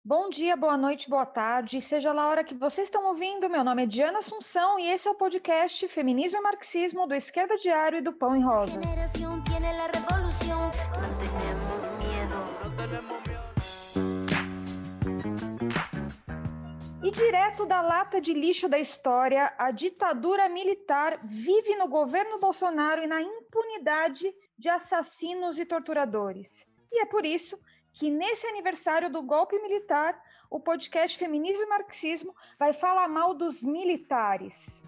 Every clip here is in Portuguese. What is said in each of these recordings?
Bom dia, boa noite, boa tarde, seja lá a hora que vocês estão ouvindo. Meu nome é Diana Assunção e esse é o podcast Feminismo e Marxismo do Esquerda Diário e do Pão em Rosas. E direto da lata de lixo da história, a ditadura militar vive no governo Bolsonaro e na impunidade de assassinos e torturadores. E é por isso que nesse aniversário do golpe militar, o podcast Feminismo e Marxismo vai falar mal dos militares.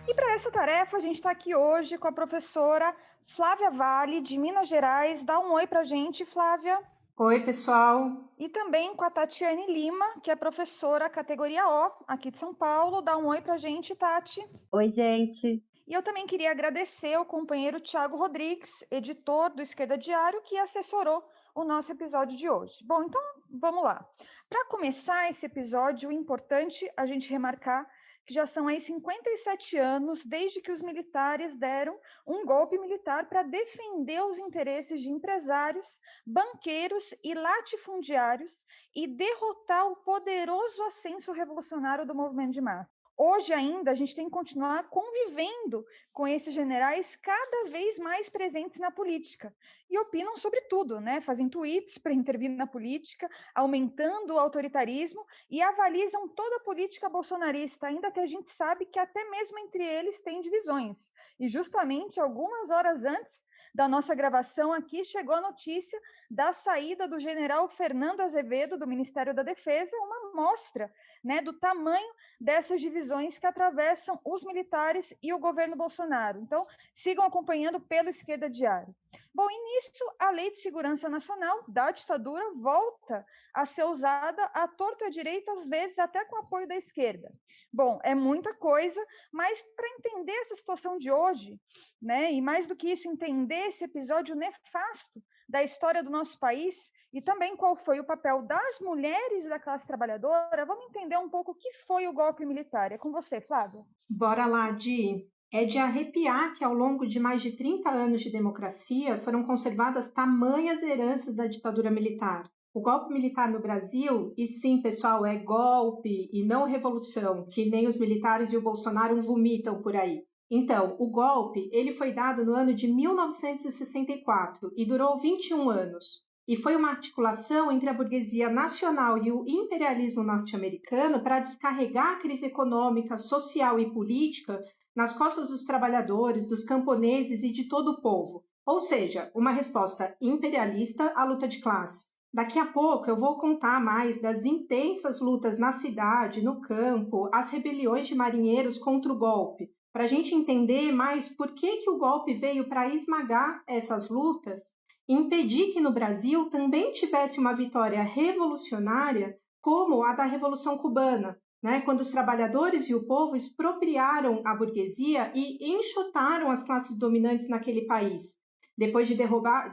E para essa tarefa, a gente está aqui hoje com a professora Flávia Vale, de Minas Gerais. Dá um oi para a gente, Flávia. Oi, pessoal. E também com a Tatiane Lima, que é professora categoria O, aqui de São Paulo. Dá um oi para a gente, Tati. Oi, gente. E eu também queria agradecer ao companheiro Tiago Rodrigues, editor do Esquerda Diário, que assessorou o nosso episódio de hoje. Bom, então vamos lá. Para começar esse episódio, é importante a gente remarcar que já são aí 57 anos desde que os militares deram um golpe militar para defender os interesses de empresários, banqueiros e latifundiários e derrotar o poderoso ascenso revolucionário do movimento de massa. Hoje ainda a gente tem que continuar convivendo com esses generais cada vez mais presentes na política e opinam sobre tudo, né? Fazem tweets para intervir na política, aumentando o autoritarismo e avalizam toda a política bolsonarista, ainda que a gente sabe que até mesmo entre eles tem divisões. E justamente algumas horas antes da nossa gravação aqui chegou a notícia da saída do general Fernando Azevedo do Ministério da Defesa, uma amostra, né, do tamanho dessas divisões que atravessam os militares e o governo Bolsonaro. Então, sigam acompanhando pelo Esquerda Diário. Bom, e nisso, a Lei de Segurança Nacional da ditadura volta a ser usada à torto e à direita, às vezes até com apoio da esquerda. Bom, é muita coisa, mas para entender essa situação de hoje, né, e mais do que isso, entender esse episódio nefasto da história do nosso país e também qual foi o papel das mulheres e da classe trabalhadora, vamos entender um pouco o que foi o golpe militar. É com você, Flávia. Bora lá, Di. É de arrepiar que ao longo de mais de 30 anos de democracia foram conservadas tamanhas heranças da ditadura militar. O golpe militar no Brasil, e sim, pessoal, é golpe e não revolução, que nem os militares e o Bolsonaro vomitam por aí. Então, o golpe ele foi dado no ano de 1964 e durou 21 anos. E foi uma articulação entre a burguesia nacional e o imperialismo norte-americano para descarregar a crise econômica, social e política nas costas dos trabalhadores, dos camponeses e de todo o povo. Ou seja, uma resposta imperialista à luta de classe. Daqui a pouco eu vou contar mais das intensas lutas na cidade, no campo, as rebeliões de marinheiros contra o golpe, para a gente entender mais por que o golpe veio para esmagar essas lutas e impedir que no Brasil também tivesse uma vitória revolucionária como a da Revolução Cubana, né? Quando os trabalhadores e o povo expropriaram a burguesia e enxotaram as classes dominantes naquele país, depois de derrotar,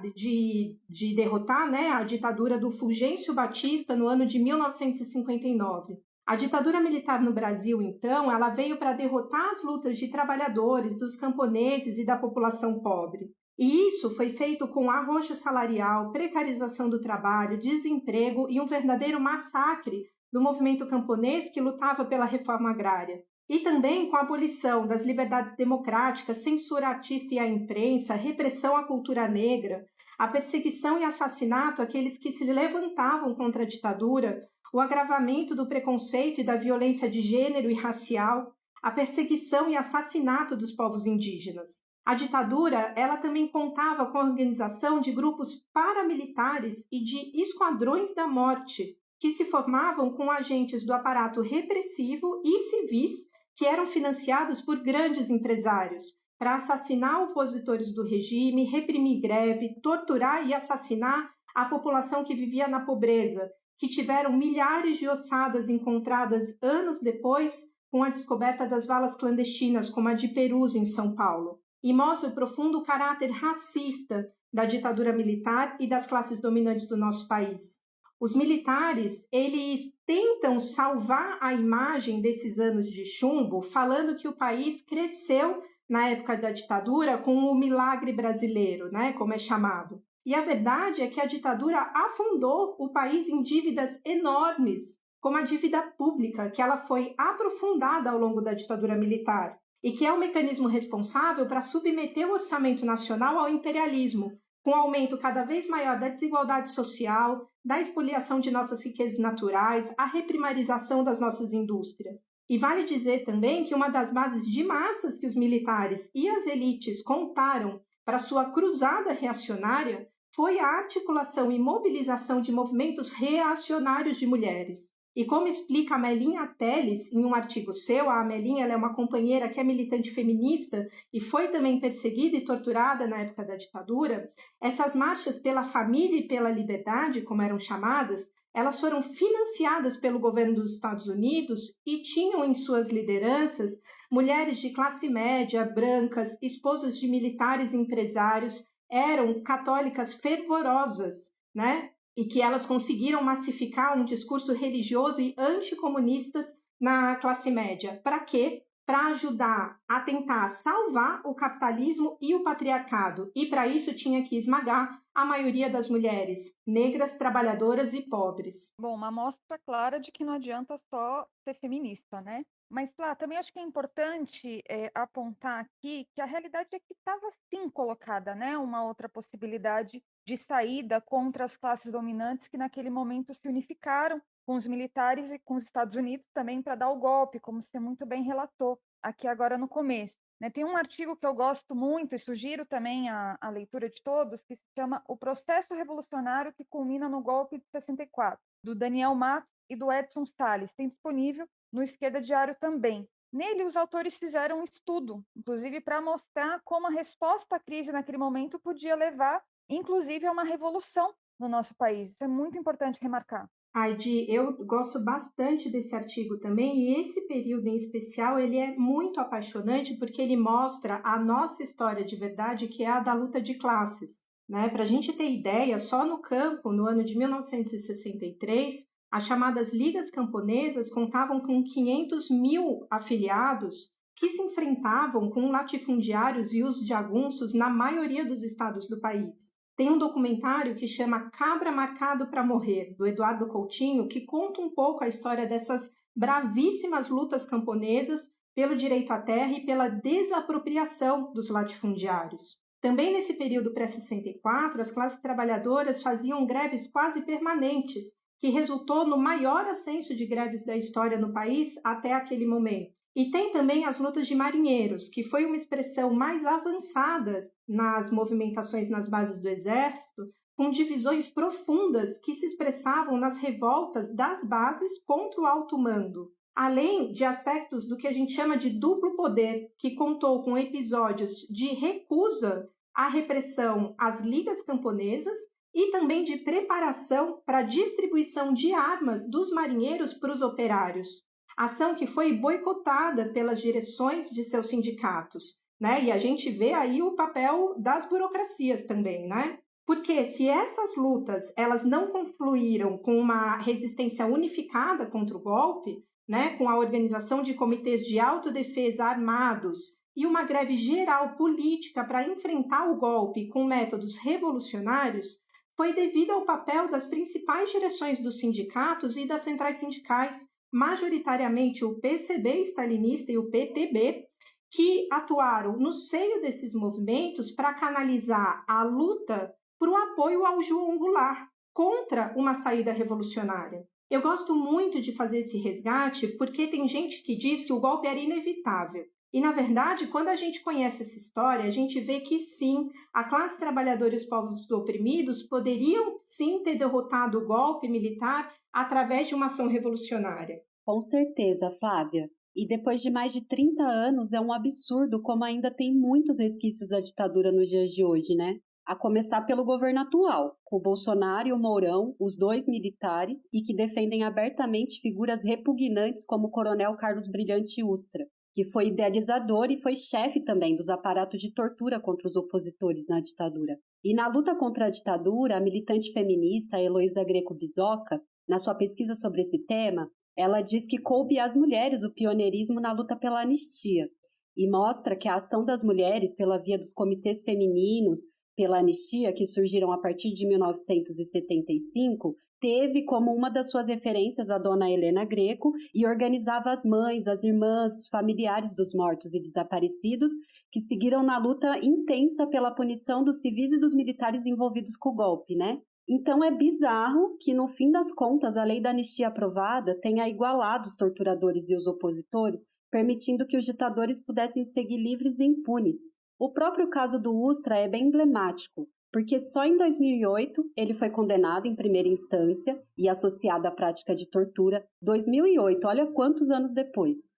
né, a ditadura do Fulgêncio Batista no ano de 1959. A ditadura militar no Brasil, então, ela veio para derrotar as lutas de trabalhadores, dos camponeses e da população pobre. E isso foi feito com arroxo salarial, precarização do trabalho, desemprego e um verdadeiro massacre do movimento camponês que lutava pela reforma agrária. E também com a abolição das liberdades democráticas, censura artista e à imprensa, repressão à cultura negra, a perseguição e assassinato àqueles que se levantavam contra a ditadura, o agravamento do preconceito e da violência de gênero e racial, a perseguição e assassinato dos povos indígenas. A ditadura, ela também contava com a organização de grupos paramilitares e de esquadrões da morte, que se formavam com agentes do aparato repressivo e civis que eram financiados por grandes empresários para assassinar opositores do regime, reprimir greve, torturar e assassinar a população que vivia na pobreza, que tiveram milhares de ossadas encontradas anos depois com a descoberta das valas clandestinas, como a de Perus, em São Paulo, e mostra o profundo caráter racista da ditadura militar e das classes dominantes do nosso país. Os militares, eles tentam salvar a imagem desses anos de chumbo, falando que o país cresceu na época da ditadura com o milagre brasileiro, né, como é chamado. E a verdade é que a ditadura afundou o país em dívidas enormes, como a dívida pública, que ela foi aprofundada ao longo da ditadura militar e que é o mecanismo responsável para submeter o orçamento nacional ao imperialismo, com um aumento cada vez maior da desigualdade social, da expoliação de nossas riquezas naturais, a reprimarização das nossas indústrias. E vale dizer também que uma das bases de massas que os militares e as elites contaram para sua cruzada reacionária foi a articulação e mobilização de movimentos reacionários de mulheres. E como explica a Melinha Teles em um artigo seu, a Melinha ela é uma companheira que é militante feminista e foi também perseguida e torturada na época da ditadura, essas marchas pela família e pela liberdade, como eram chamadas, elas foram financiadas pelo governo dos Estados Unidos e tinham em suas lideranças mulheres de classe média, brancas, esposas de militares e empresários, eram católicas fervorosas, né? E que elas conseguiram massificar um discurso religioso e anticomunistas na classe média. Para quê? Para ajudar a tentar salvar o capitalismo e o patriarcado. E para isso tinha que esmagar a maioria das mulheres negras, trabalhadoras e pobres. Bom, uma amostra clara de que não adianta só ser feminista, né? Mas, lá, também acho que é importante apontar aqui que a realidade é que estava sim colocada, né, uma outra possibilidade de saída contra as classes dominantes que naquele momento se unificaram com os militares e com os Estados Unidos também para dar o golpe, como você muito bem relatou aqui agora no começo. Né? Tem um artigo que eu gosto muito e sugiro também a leitura de todos, que se chama O Processo Revolucionário que Culmina no Golpe de 64, do Daniel Matos e do Edson Salles. Tem disponível no Esquerda Diário também. Nele, os autores fizeram um estudo, inclusive para mostrar como a resposta à crise naquele momento podia levar, inclusive, a uma revolução no nosso país. Isso é muito importante remarcar. Heidi, eu gosto bastante desse artigo também, e esse período em especial, ele é muito apaixonante porque ele mostra a nossa história de verdade, que é a da luta de classes. Né? Para a gente ter ideia, só no campo, no ano de 1963, as chamadas ligas camponesas contavam com 500 mil afiliados que se enfrentavam com latifundiários e os jagunços na maioria dos estados do país. Tem um documentário que chama Cabra Marcado para Morrer, do Eduardo Coutinho, que conta um pouco a história dessas bravíssimas lutas camponesas pelo direito à terra e pela desapropriação dos latifundiários. Também nesse período pré-64, as classes trabalhadoras faziam greves quase permanentes, que resultou no maior ascenso de greves da história no país até aquele momento. E tem também as lutas de marinheiros, que foi uma expressão mais avançada nas movimentações nas bases do Exército, com divisões profundas que se expressavam nas revoltas das bases contra o alto mando, além de aspectos do que a gente chama de duplo poder, que contou com episódios de recusa à repressão às ligas camponesas e também de preparação para a distribuição de armas dos marinheiros para os operários. Ação que foi boicotada pelas direções de seus sindicatos, né? E a gente vê aí o papel das burocracias também, né? Porque se essas lutas elas não confluíram com uma resistência unificada contra o golpe, né, com a organização de comitês de autodefesa armados e uma greve geral política para enfrentar o golpe com métodos revolucionários, foi devido ao papel das principais direções dos sindicatos e das centrais sindicais, majoritariamente o PCB stalinista e o PTB, que atuaram no seio desses movimentos para canalizar a luta para o apoio ao João Goulart contra uma saída revolucionária. Eu gosto muito de fazer esse resgate porque tem gente que diz que o golpe era inevitável. E, na verdade, quando a gente conhece essa história, a gente vê que sim, a classe trabalhadora e os povos oprimidos poderiam sim ter derrotado o golpe militar através de uma ação revolucionária. Com certeza, Flávia. E depois de mais de 30 anos, é um absurdo como ainda tem muitos resquícios da ditadura nos dias de hoje, né? A começar pelo governo atual, com o Bolsonaro e o Mourão, os dois militares, e que defendem abertamente figuras repugnantes como o coronel Carlos Brilhante Ustra, que foi idealizador e foi chefe também dos aparatos de tortura contra os opositores na ditadura. E na luta contra a ditadura, a militante feminista Heloísa Greco Bisoca, na sua pesquisa sobre esse tema, ela diz que coube às mulheres o pioneirismo na luta pela anistia e mostra que a ação das mulheres pela via dos comitês femininos pela anistia, que surgiram a partir de 1975, teve como uma das suas referências a dona Helena Greco e organizava as mães, as irmãs, os familiares dos mortos e desaparecidos que seguiram na luta intensa pela punição dos civis e dos militares envolvidos com o golpe, né? Então é bizarro que, no fim das contas, a lei da anistia aprovada tenha igualado os torturadores e os opositores, permitindo que os ditadores pudessem seguir livres e impunes. O próprio caso do Ustra é bem emblemático, porque só em 2008 ele foi condenado em primeira instância e associado à prática de tortura. 2008, olha quantos anos depois.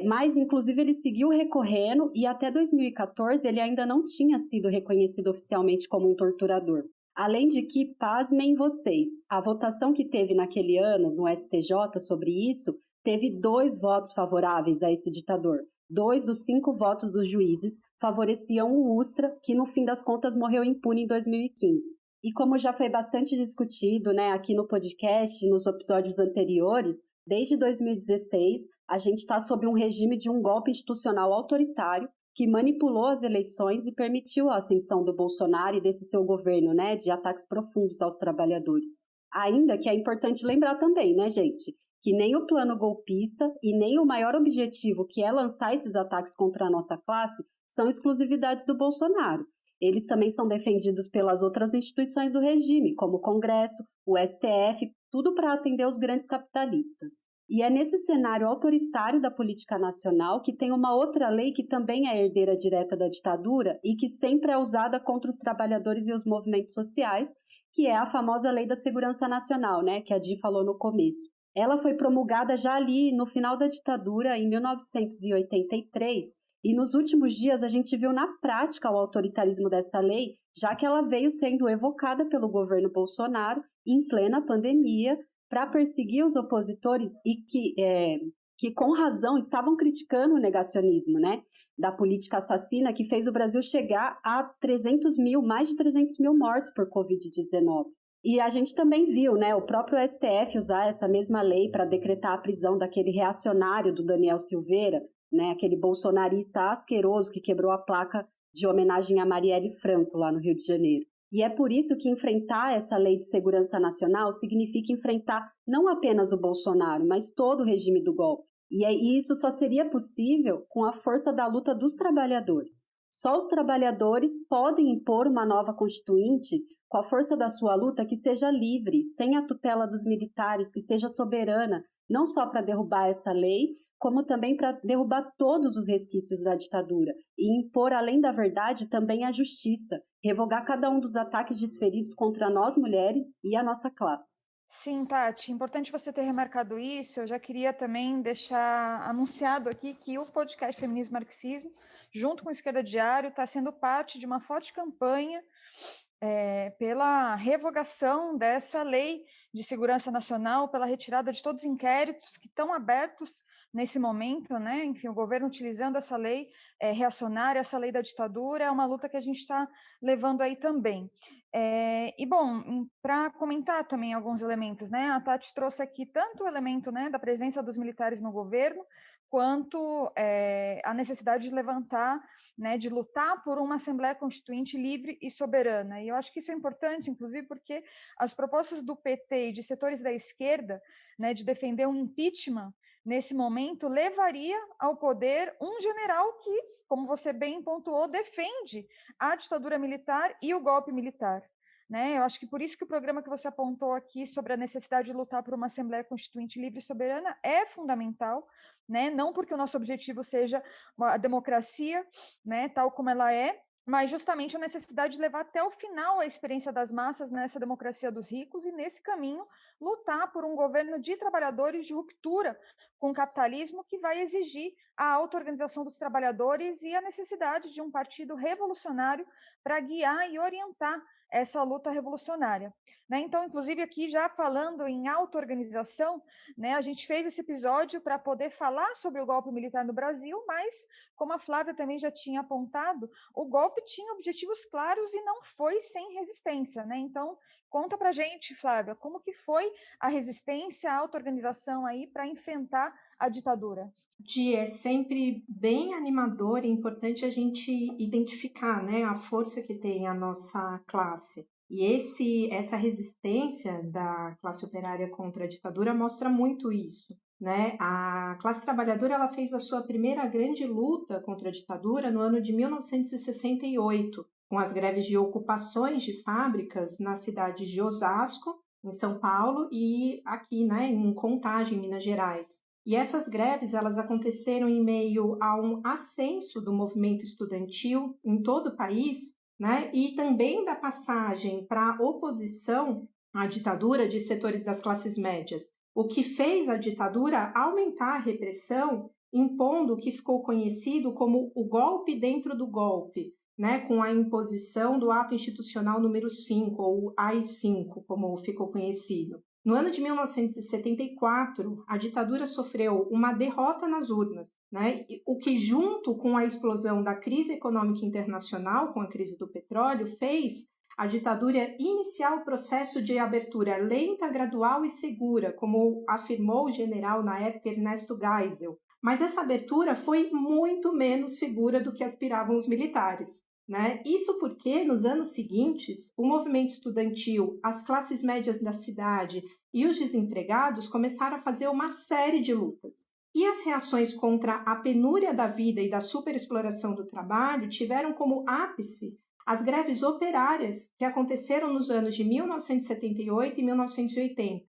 Mas, inclusive, ele seguiu recorrendo e até 2014 ele ainda não tinha sido reconhecido oficialmente como um torturador. Além de que, pasmem vocês, a votação que teve naquele ano no STJ sobre isso teve 2 votos favoráveis a esse ditador. 2 dos 5 votos dos juízes favoreciam o Ustra, que no fim das contas morreu impune em 2015. E como já foi bastante discutido, né, aqui no podcast, nos episódios anteriores, desde 2016 a gente está sob um regime de um golpe institucional autoritário que manipulou as eleições e permitiu a ascensão do Bolsonaro e desse seu governo, né, de ataques profundos aos trabalhadores. Ainda que é importante lembrar também, né, gente, que nem o plano golpista e nem o maior objetivo, que é lançar esses ataques contra a nossa classe, são exclusividades do Bolsonaro. Eles também são defendidos pelas outras instituições do regime, como o Congresso, o STF, tudo para atender os grandes capitalistas. E é nesse cenário autoritário da política nacional que tem uma outra lei que também é herdeira direta da ditadura e que sempre é usada contra os trabalhadores e os movimentos sociais, que é a famosa Lei da Segurança Nacional, né, que a Di falou no começo. Ela foi promulgada já ali no final da ditadura, em 1983, e nos últimos dias a gente viu na prática o autoritarismo dessa lei, já que ela veio sendo evocada pelo governo Bolsonaro em plena pandemia para perseguir os opositores e que com razão estavam criticando o negacionismo, né, da política assassina que fez o Brasil chegar a mais de 300 mil mortes por Covid-19. E a gente também viu, né, o próprio STF usar essa mesma lei para decretar a prisão daquele reacionário do Daniel Silveira, né, aquele bolsonarista asqueroso que quebrou a placa de homenagem a Marielle Franco lá no Rio de Janeiro. E é por isso que enfrentar essa lei de segurança nacional significa enfrentar não apenas o Bolsonaro, mas todo o regime do golpe. E isso só seria possível com a força da luta dos trabalhadores. Só os trabalhadores podem impor uma nova constituinte com a força da sua luta que seja livre, sem a tutela dos militares, que seja soberana, não só para derrubar essa lei, como também para derrubar todos os resquícios da ditadura e impor, além da verdade, também a justiça, revogar cada um dos ataques desferidos contra nós mulheres e a nossa classe. Sim, Tati, importante você ter remarcado isso. Eu já queria também deixar anunciado aqui que o podcast Feminismo e Marxismo, junto com o Esquerda Diário, está sendo parte de uma forte campanha pela revogação dessa lei de segurança nacional, pela retirada de todos os inquéritos que estão abertos nesse momento, né? Enfim, o governo utilizando essa lei reacionária, essa lei da ditadura, é uma luta que a gente está levando aí também. E, bom, para comentar também alguns elementos, né? A Tati trouxe aqui tanto o elemento, né, da presença dos militares no governo, quanto a necessidade de levantar, né, de lutar por uma Assembleia Constituinte livre e soberana. E eu acho que isso é importante, inclusive, porque as propostas do PT e de setores da esquerda, né, de defender um impeachment, nesse momento, levaria ao poder um general que, como você bem pontuou, defende a ditadura militar e o golpe militar. Né? Eu acho que por isso que o programa que você apontou aqui sobre a necessidade de lutar por uma Assembleia Constituinte livre e soberana é fundamental, né? Não porque o nosso objetivo seja a democracia, né, tal como ela é, mas justamente a necessidade de levar até o final a experiência das massas nessa democracia dos ricos e, nesse caminho, lutar por um governo de trabalhadores de ruptura com o capitalismo que vai exigir a auto-organização dos trabalhadores e a necessidade de um partido revolucionário para guiar e orientar essa luta revolucionária. Né? Então, inclusive, aqui já falando em auto-organização, né, a gente fez esse episódio para poder falar sobre o golpe militar no Brasil, mas, como a Flávia também já tinha apontado, o golpe tinha objetivos claros e não foi sem resistência. Né? Então, conta para a gente, Flávia, como que foi a resistência, a auto-organização aí para enfrentar a ditadura? É sempre bem animador e importante a gente identificar, né, a força que tem a nossa classe. E essa resistência da classe operária contra a ditadura mostra muito isso, né? A classe trabalhadora ela fez a sua primeira grande luta contra a ditadura no ano de 1968, com as greves de ocupações de fábricas nas cidades de Osasco, em São Paulo, e aqui, né, em Contagem, Minas Gerais. E essas greves elas aconteceram em meio a um ascenso do movimento estudantil em todo o país, né? E também da passagem para a oposição à ditadura de setores das classes médias, o que fez a ditadura aumentar a repressão, impondo o que ficou conhecido como o golpe dentro do golpe, né? Com a imposição do Ato Institucional número 5, ou AI-5, como ficou conhecido. No ano de 1974, a ditadura sofreu uma derrota nas urnas, né? O que, junto com a explosão da crise econômica internacional, com a crise do petróleo, fez a ditadura iniciar o processo de abertura lenta, gradual e segura, como afirmou o general na época Ernesto Geisel. Mas essa abertura foi muito menos segura do que aspiravam os militares. Né? Isso porque, nos anos seguintes, o movimento estudantil, as classes médias da cidade e os desempregados começaram a fazer uma série de lutas. E as reações contra a penúria da vida e da superexploração do trabalho tiveram como ápice as greves operárias que aconteceram nos anos de 1978 e 1980.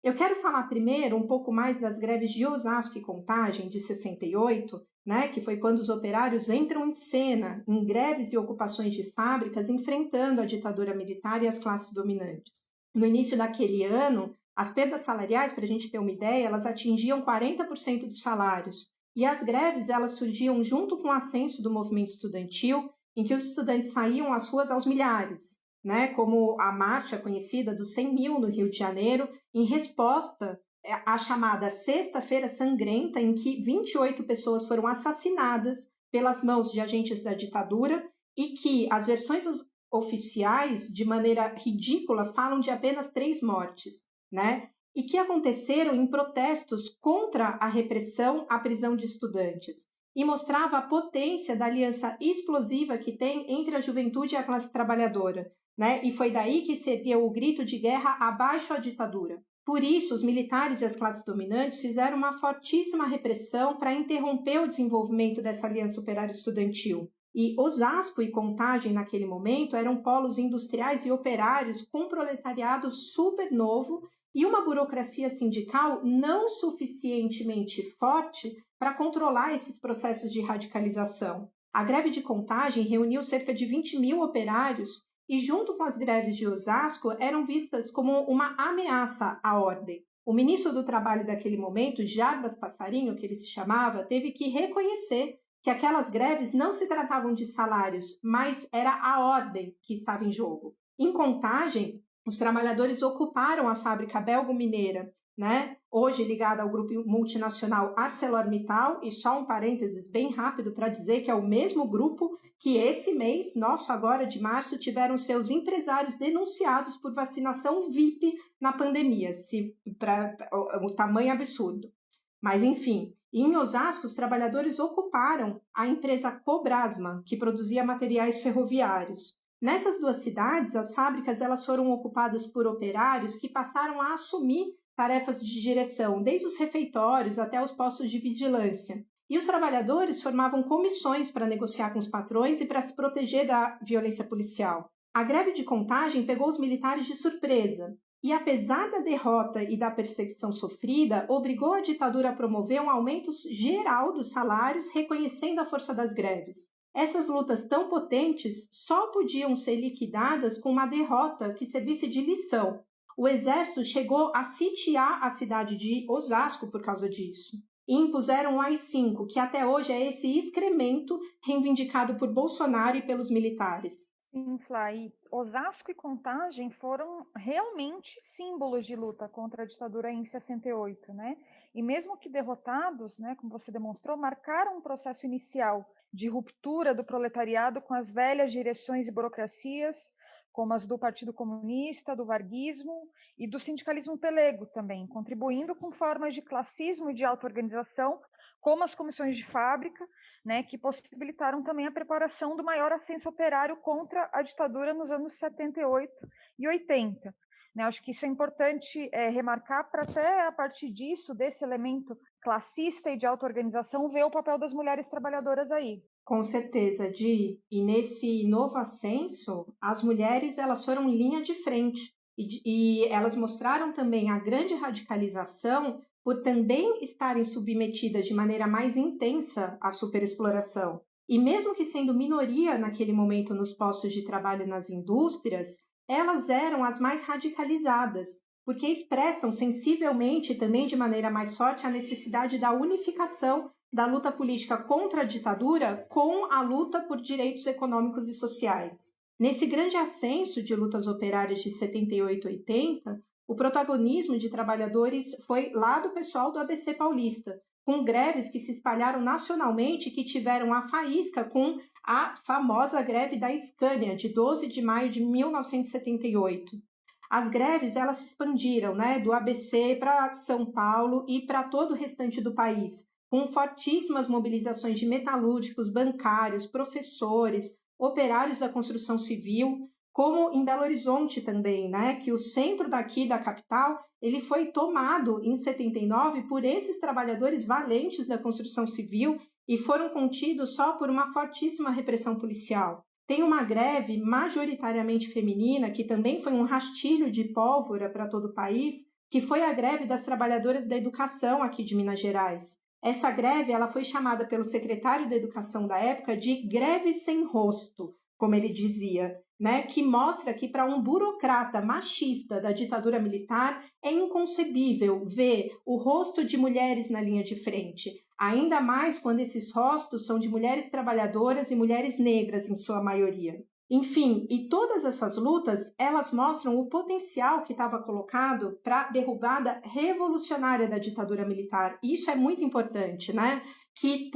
Eu quero falar primeiro um pouco mais das greves de Osasco e Contagem, de 68, né, que foi quando os operários entram em cena em greves e ocupações de fábricas, enfrentando a ditadura militar e as classes dominantes. No início daquele ano, as perdas salariais, para a gente ter uma ideia, elas atingiam 40% dos salários. E as greves, elas surgiam junto com o ascenso do movimento estudantil, em que os estudantes saíam às ruas aos milhares, né, como a marcha conhecida dos 100 mil no Rio de Janeiro, em resposta à chamada Sexta-feira Sangrenta, em que 28 pessoas foram assassinadas pelas mãos de agentes da ditadura e que as versões oficiais, de maneira ridícula, falam de apenas 3 mortes, né? E que aconteceram em protestos contra a repressão à prisão de estudantes. E mostrava a potência da aliança explosiva que tem entre a juventude e a classe trabalhadora, né? E foi daí que se ergueu o grito de guerra abaixo à ditadura. Por isso, os militares e as classes dominantes fizeram uma fortíssima repressão para interromper o desenvolvimento dessa aliança operária estudantil. E Osasco e Contagem, naquele momento, eram polos industriais e operários com um proletariado super novo e uma burocracia sindical não suficientemente forte para controlar esses processos de radicalização. A greve de Contagem reuniu cerca de 20 mil operários e, junto com as greves de Osasco, eram vistas como uma ameaça à ordem. O ministro do Trabalho daquele momento, Jarbas Passarinho, que ele se chamava, teve que reconhecer que aquelas greves não se tratavam de salários, mas era a ordem que estava em jogo. Em Contagem, os trabalhadores ocuparam a fábrica belgo-mineira, né? Hoje ligada ao grupo multinacional ArcelorMittal, e só um parênteses bem rápido para dizer que é o mesmo grupo que esse mês, nosso agora de março, tiveram seus empresários denunciados por vacinação VIP na pandemia, o tamanho absurdo. Mas, enfim, em Osasco, os trabalhadores ocuparam a empresa Cobrasma, que produzia materiais ferroviários. Nessas duas cidades, as fábricas elas foram ocupadas por operários que passaram a assumir tarefas de direção, desde os refeitórios até os postos de vigilância. E os trabalhadores formavam comissões para negociar com os patrões e para se proteger da violência policial. A greve de Contagem pegou os militares de surpresa e, apesar da derrota e da perseguição sofrida, obrigou a ditadura a promover um aumento geral dos salários, reconhecendo a força das greves. Essas lutas tão potentes só podiam ser liquidadas com uma derrota que servisse de lição. O exército chegou a sitiar a cidade de Osasco por causa disso. E impuseram o AI-5, que até hoje é esse excremento reivindicado por Bolsonaro e pelos militares. Sim, Flá, e Osasco e Contagem foram realmente símbolos de luta contra a ditadura em 68, né? E mesmo que derrotados, né, como você demonstrou, marcaram um processo inicial de ruptura do proletariado com as velhas direções e burocracias, como as do Partido Comunista, do varguismo e do sindicalismo pelego também, contribuindo com formas de classismo e de auto-organização como as comissões de fábrica, né, que possibilitaram também a preparação do maior ascenso operário contra a ditadura nos anos 78 e 80. Né, acho que isso é importante remarcar para até a partir disso, desse elemento classista e de auto-organização, ver o papel das mulheres trabalhadoras aí. Com certeza, Di. E nesse novo ascenso, as mulheres elas foram linha de frente e elas mostraram também a grande radicalização por também estarem submetidas de maneira mais intensa à superexploração. E mesmo que sendo minoria naquele momento nos postos de trabalho nas indústrias, elas eram as mais radicalizadas, porque expressam sensivelmente também de maneira mais forte a necessidade da unificação da luta política contra a ditadura com a luta por direitos econômicos e sociais. Nesse grande ascenso de lutas operárias de 78 e 80, o protagonismo de trabalhadores foi lá do pessoal do ABC Paulista, com greves que se espalharam nacionalmente e que tiveram a faísca com a famosa greve da Scania, de 12 de maio de 1978. As greves elas se expandiram, né, do ABC para São Paulo e para todo o restante do país, com fortíssimas mobilizações de metalúrgicos, bancários, professores, operários da construção civil, como em Belo Horizonte também, né, que o centro daqui da capital ele foi tomado em 79 por esses trabalhadores valentes da construção civil e foram contidos só por uma fortíssima repressão policial. Tem uma greve majoritariamente feminina, que também foi um rastilho de pólvora para todo o país, que foi a greve das trabalhadoras da educação aqui de Minas Gerais. Essa greve ela foi chamada pelo secretário da Educação da época de greve sem rosto, como ele dizia, né? Que mostra que para um burocrata machista da ditadura militar é inconcebível ver o rosto de mulheres na linha de frente, ainda mais quando esses rostos são de mulheres trabalhadoras e mulheres negras em sua maioria. Enfim, e todas essas lutas, elas mostram o potencial que estava colocado para a derrubada revolucionária da ditadura militar. Isso é muito importante, né? Que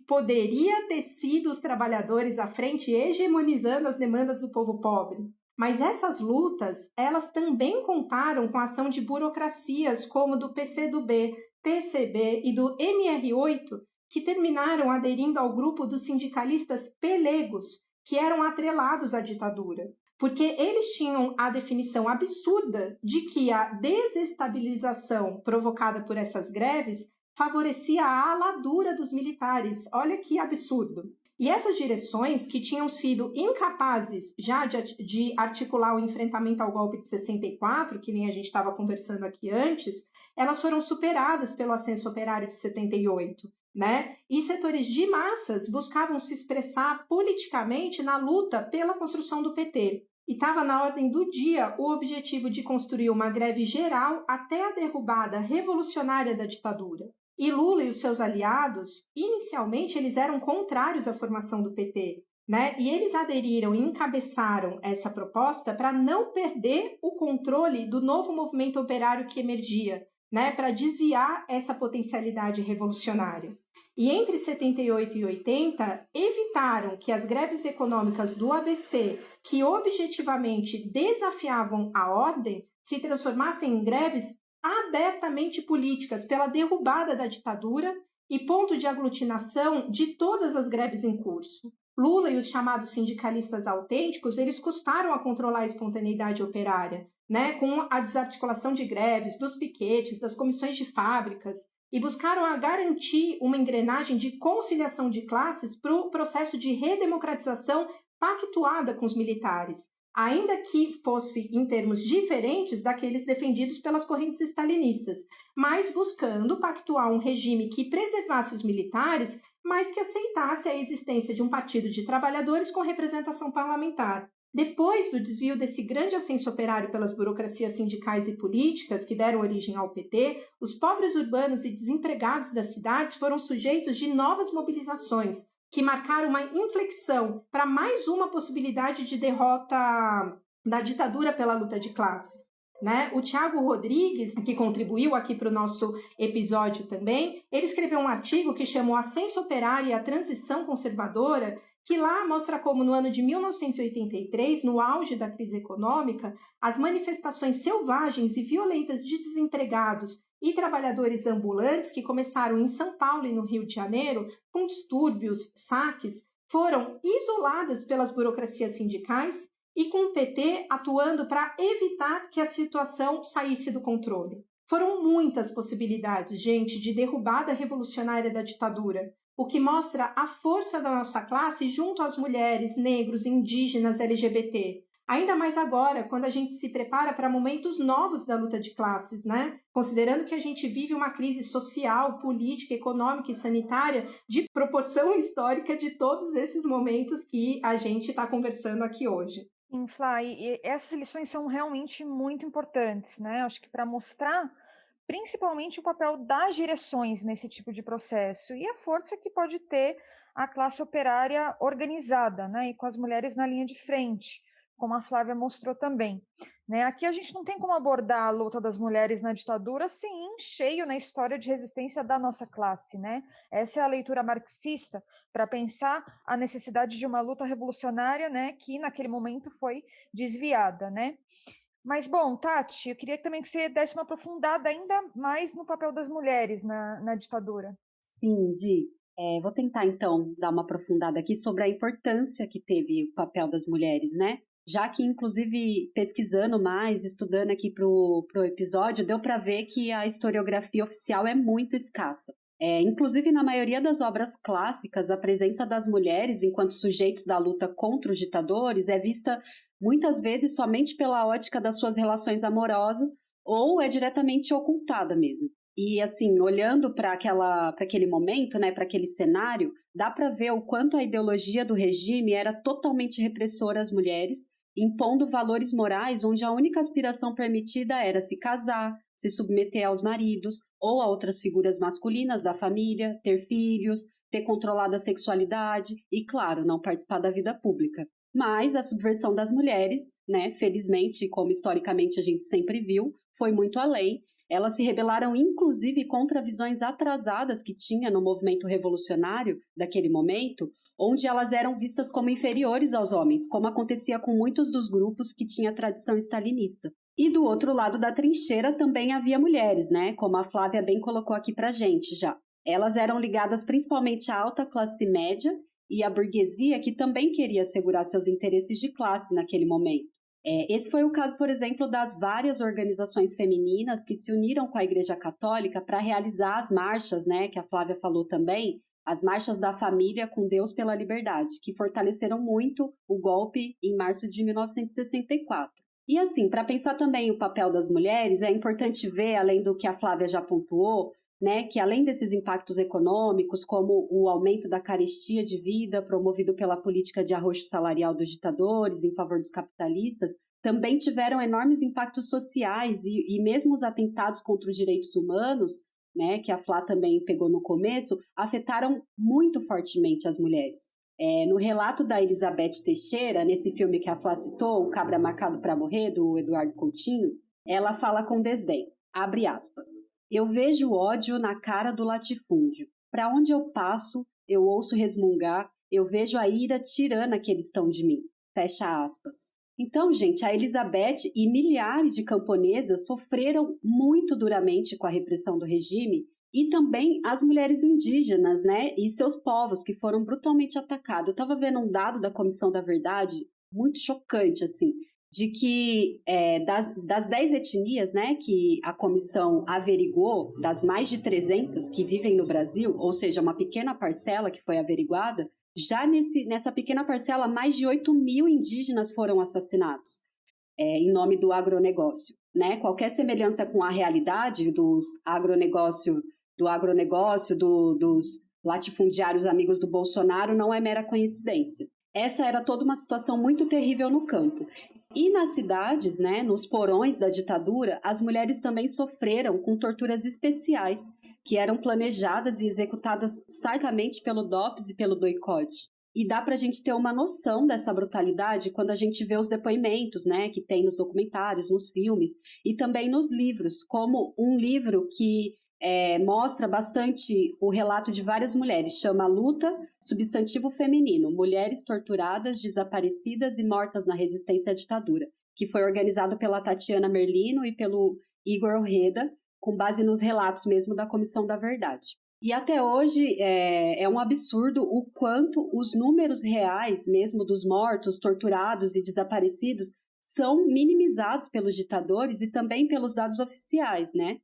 poderia ter sido os trabalhadores à frente, hegemonizando as demandas do povo pobre. Mas essas lutas, elas também contaram com a ação de burocracias como do PCdoB, PCB e do MR8, que terminaram aderindo ao grupo dos sindicalistas pelegos, que eram atrelados à ditadura, porque eles tinham a definição absurda de que a desestabilização provocada por essas greves favorecia a aladura dos militares. Olha que absurdo. E essas direções, que tinham sido incapazes já de articular o enfrentamento ao golpe de 64, que nem a gente estava conversando aqui antes, elas foram superadas pelo ascenso operário de 78. Né? E setores de massas buscavam se expressar politicamente na luta pela construção do PT. E estava na ordem do dia o objetivo de construir uma greve geral até a derrubada revolucionária da ditadura. E Lula e os seus aliados, inicialmente, eles eram contrários à formação do PT, né? E eles aderiram e encabeçaram essa proposta para não perder o controle do novo movimento operário que emergia, né? Para desviar essa potencialidade revolucionária. E entre 78 e 80, evitaram que as greves econômicas do ABC, que objetivamente desafiavam a ordem, se transformassem em greves abertamente políticas pela derrubada da ditadura e ponto de aglutinação de todas as greves em curso. Lula e os chamados sindicalistas autênticos, eles custaram a controlar a espontaneidade operária, né, com a desarticulação de greves, dos piquetes, das comissões de fábricas, e buscaram a garantir uma engrenagem de conciliação de classes para o processo de redemocratização pactuada com os militares, ainda que fosse em termos diferentes daqueles defendidos pelas correntes stalinistas, mas buscando pactuar um regime que preservasse os militares, mas que aceitasse a existência de um partido de trabalhadores com representação parlamentar. Depois do desvio desse grande ascenso operário pelas burocracias sindicais e políticas que deram origem ao PT, os pobres urbanos e desempregados das cidades foram sujeitos de novas mobilizações, que marcaram uma inflexão para mais uma possibilidade de derrota da ditadura pela luta de classes. Né? O Tiago Rodrigues, que contribuiu aqui para o nosso episódio também, ele escreveu um artigo que chamou Ascenso Operário e a Transição Conservadora, que lá mostra como no ano de 1983, no auge da crise econômica, as manifestações selvagens e violentas de desempregados e trabalhadores ambulantes que começaram em São Paulo e no Rio de Janeiro, com distúrbios, saques, foram isoladas pelas burocracias sindicais e com o PT atuando para evitar que a situação saísse do controle. Foram muitas possibilidades, gente, de derrubada revolucionária da ditadura, o que mostra a força da nossa classe junto às mulheres, negros, indígenas, LGBT. Ainda mais agora, quando a gente se prepara para momentos novos da luta de classes, né? Considerando que a gente vive uma crise social, política, econômica e sanitária de proporção histórica de todos esses momentos que a gente está conversando aqui hoje. Flá, e essas lições são realmente muito importantes, né? Acho que para mostrar principalmente o papel das direções nesse tipo de processo e a força que pode ter a classe operária organizada, né? E com as mulheres na linha de frente, como a Flávia mostrou também. Né? Aqui a gente não tem como abordar a luta das mulheres na ditadura sem ir em cheio na história de resistência da nossa classe. Né? Essa é a leitura marxista para pensar a necessidade de uma luta revolucionária, né, que naquele momento foi desviada. Né? Mas, bom, Tati, eu queria também que você desse uma aprofundada ainda mais no papel das mulheres na ditadura. Sim, Di. Vou tentar, então, dar uma aprofundada aqui sobre a importância que teve o papel das mulheres, né? Já que, inclusive, pesquisando mais, estudando aqui pro episódio, deu para ver que a historiografia oficial é muito escassa. Inclusive, na maioria das obras clássicas, a presença das mulheres enquanto sujeitos da luta contra os ditadores é vista muitas vezes somente pela ótica das suas relações amorosas ou é diretamente ocultada mesmo. E assim, olhando para aquele momento, né, para aquele cenário, dá para ver o quanto a ideologia do regime era totalmente repressora às mulheres, impondo valores morais onde a única aspiração permitida era se casar, se submeter aos maridos ou a outras figuras masculinas da família, ter filhos, ter controlado a sexualidade e, claro, não participar da vida pública. Mas a subversão das mulheres, né, felizmente, como historicamente a gente sempre viu, foi muito além. Elas se rebelaram, inclusive, contra visões atrasadas que tinha no movimento revolucionário daquele momento, onde elas eram vistas como inferiores aos homens, como acontecia com muitos dos grupos que tinham tradição stalinista. E do outro lado da trincheira também havia mulheres, né, como a Flávia bem colocou aqui pra gente já. Elas eram ligadas principalmente à alta classe média e à burguesia, que também queria assegurar seus interesses de classe naquele momento. Esse foi o caso, por exemplo, das várias organizações femininas que se uniram com a Igreja Católica para realizar as marchas, né, que a Flávia falou também, as marchas da família com Deus pela liberdade, que fortaleceram muito o golpe em março de 1964. E assim, para pensar também o papel das mulheres, é importante ver, além do que a Flávia já pontuou, né, que além desses impactos econômicos, como o aumento da carestia de vida promovido pela política de arroxo salarial dos ditadores em favor dos capitalistas, também tiveram enormes impactos sociais e mesmo os atentados contra os direitos humanos, né, que a Flá também pegou no começo, afetaram muito fortemente as mulheres. No relato da Elizabeth Teixeira, nesse filme que a Flá citou, O Cabra Marcado para Morrer, do Eduardo Coutinho, ela fala com desdém, abre aspas, eu vejo ódio na cara do latifúndio. Para onde eu passo, eu ouço resmungar, eu vejo a ira tirana que eles estão de mim. Fecha aspas. Então, gente, a Elizabeth e milhares de camponesas sofreram muito duramente com a repressão do regime e também as mulheres indígenas, né, e seus povos que foram brutalmente atacados. Eu estava vendo um dado da Comissão da Verdade muito chocante, assim, de que das 10 etnias, né, que a comissão averiguou, das mais de 300 que vivem no Brasil, ou seja, uma pequena parcela que foi averiguada, já nessa pequena parcela, mais de 8.000 indígenas foram assassinados em nome do agronegócio. Né? Qualquer semelhança com a realidade dos dos latifundiários amigos do Bolsonaro não é mera coincidência. Essa era toda uma situação muito terrível no campo. E nas cidades, né, nos porões da ditadura, as mulheres também sofreram com torturas especiais, que eram planejadas e executadas certamente pelo DOPS e pelo DOI-CODE. E dá para a gente ter uma noção dessa brutalidade quando a gente vê os depoimentos, né, que tem nos documentários, nos filmes e também nos livros, como um livro que mostra bastante o relato de várias mulheres, chama Luta, substantivo feminino, Mulheres Torturadas, Desaparecidas e Mortas na Resistência à Ditadura, que foi organizado pela Tatiana Merlino e pelo Igor Orreda, com base nos relatos mesmo da Comissão da Verdade. E até hoje é um absurdo o quanto os números reais mesmo dos mortos, torturados e desaparecidos são minimizados pelos ditadores e também pelos dados oficiais, né?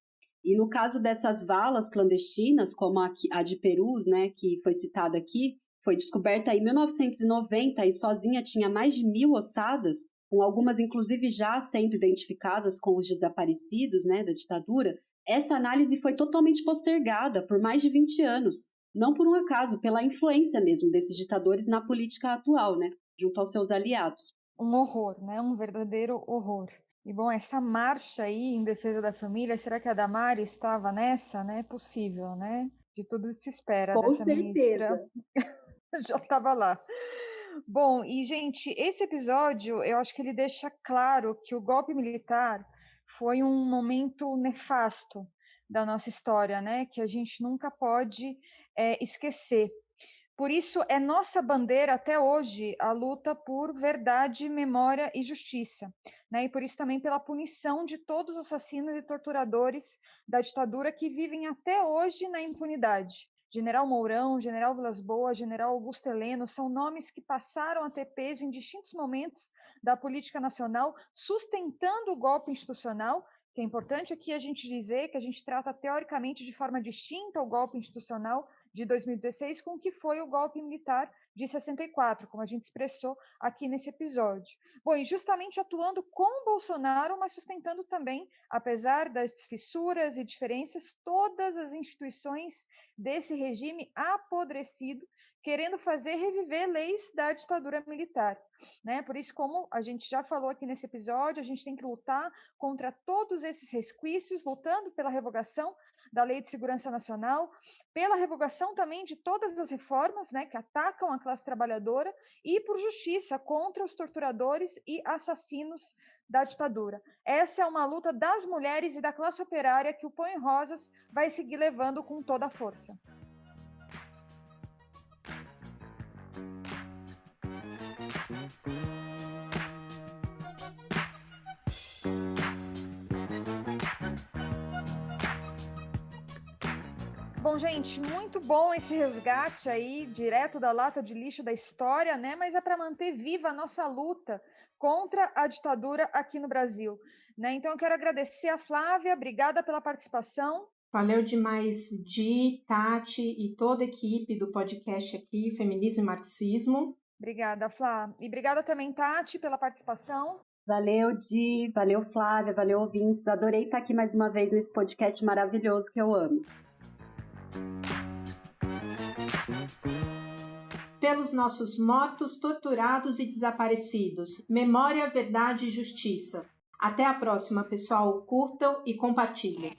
E no caso dessas valas clandestinas, como a de Perus, né, que foi citada aqui, foi descoberta em 1990 e sozinha tinha mais de 1.000 ossadas, com algumas inclusive já sendo identificadas com os desaparecidos, né, da ditadura. Essa análise foi totalmente postergada por mais de 20 anos, não por um acaso, pela influência mesmo desses ditadores na política atual, né, junto aos seus aliados. Um horror, né, um verdadeiro horror. E, bom, essa marcha aí em defesa da família, será que a Damares estava nessa? Né? É possível, né? De tudo se espera dessa ministra. Já estava lá. Bom, e, gente, esse episódio, eu acho que ele deixa claro que o golpe militar foi um momento nefasto da nossa história, né? Que a gente nunca pode esquecer. Por isso, é nossa bandeira até hoje a luta por verdade, memória e justiça, né? E por isso também pela punição de todos os assassinos e torturadores da ditadura que vivem até hoje na impunidade. General Mourão, General Vilas Boas, General Augusto Heleno são nomes que passaram a ter peso em distintos momentos da política nacional, sustentando o golpe institucional, que é importante aqui a gente dizer que a gente trata teoricamente de forma distinta o golpe institucional de 2016 com o que foi o golpe militar de 64, como a gente expressou aqui nesse episódio. Bom, e justamente atuando com Bolsonaro, mas sustentando também, apesar das fissuras e diferenças, todas as instituições desse regime apodrecido, querendo fazer reviver leis da ditadura militar, né? Por isso, como a gente já falou aqui nesse episódio, a gente tem que lutar contra todos esses resquícios, lutando pela revogação da Lei de Segurança Nacional, pela revogação também de todas as reformas, né, que atacam a classe trabalhadora, e por justiça contra os torturadores e assassinos da ditadura. Essa é uma luta das mulheres e da classe operária que o Põe em Rosas vai seguir levando com toda a força. Bom, gente, muito bom esse resgate aí, direto da lata de lixo da história, né? Mas é para manter viva a nossa luta contra a ditadura aqui no Brasil, né? Então, eu quero agradecer a Flávia, obrigada pela participação. Valeu demais, Di, Tati e toda a equipe do podcast aqui, Feminismo e Marxismo. Obrigada, Flá. E obrigada também, Tati, pela participação. Valeu, Di, valeu, Flávia, valeu, ouvintes. Adorei estar aqui mais uma vez nesse podcast maravilhoso que eu amo. Pelos nossos mortos, torturados e desaparecidos. Memória, verdade e justiça. Até a próxima, pessoal. Curtam e compartilhem.